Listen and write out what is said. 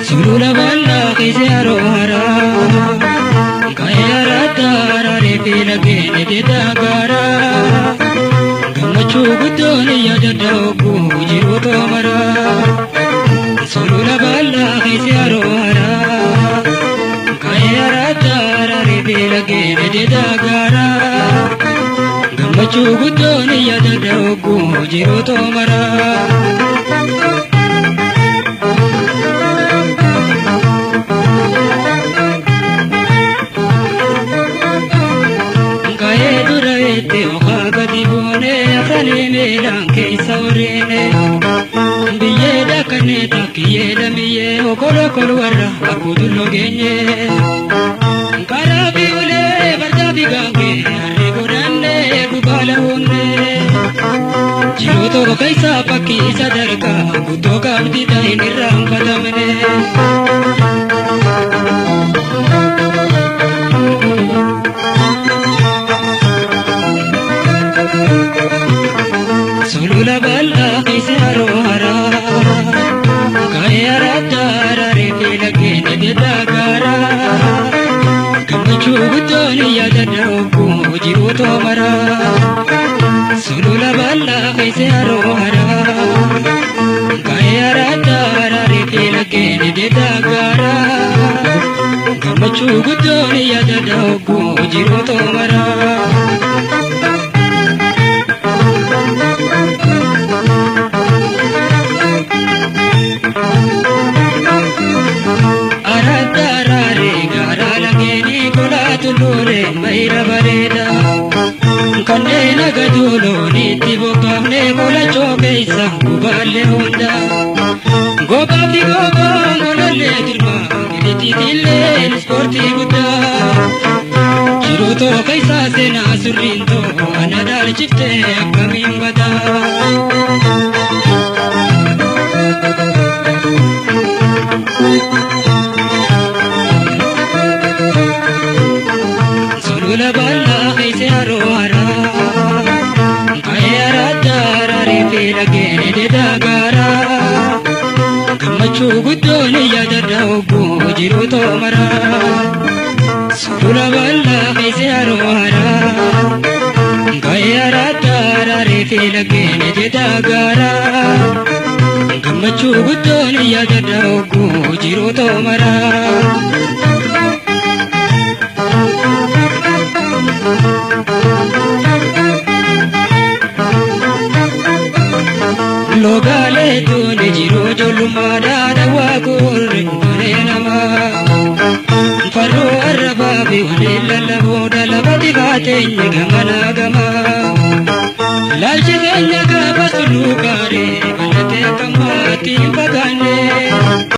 Sulula balla kizaro hara kayara tara refila gene de dagara gamachu gudoni yajada ogu jiru to mara Sulula balla kizaro hara kayara tara refila gene de dagara gamachu gudoni yajada ogu jiru to mara Biyeda kaneta kiyeda miye okolo kolwara akudullo genye Karabi ule bardabi gange arre godane gubala hunne Jiroto kaisa pakki sadarka kuto kabdi daini ram padamne Sulula balla kizaro hara kayara tara refila gene de dagara gamachu gudoni yadada ogu jiru to mara Sulula balla kizaro hara kayara tara refila gene de dagara gamachu gudoni yadada ogu jiru to mara Maira bareda kanena gadulo niti bokane kola chokeisa kubale honda goba di goba ngolale dirma niti dille sporti guda jiruto kaisa sena surinto anadar chifte akamin bada Sulula balla kizaro hara kayara tara refila gene de dagara gamachu gudoni yadada ogu jiru to mara Sulula balla kizaro hara kayara tara refila gene de dagara gamachu gudoni yadada ogu jiru to mara Logale tune jiru jolumada dawa kurre nama Faru arba bi ulilla boda labadi gate gamana gama Lalchi ganya ga basulu kare balate kamati bagane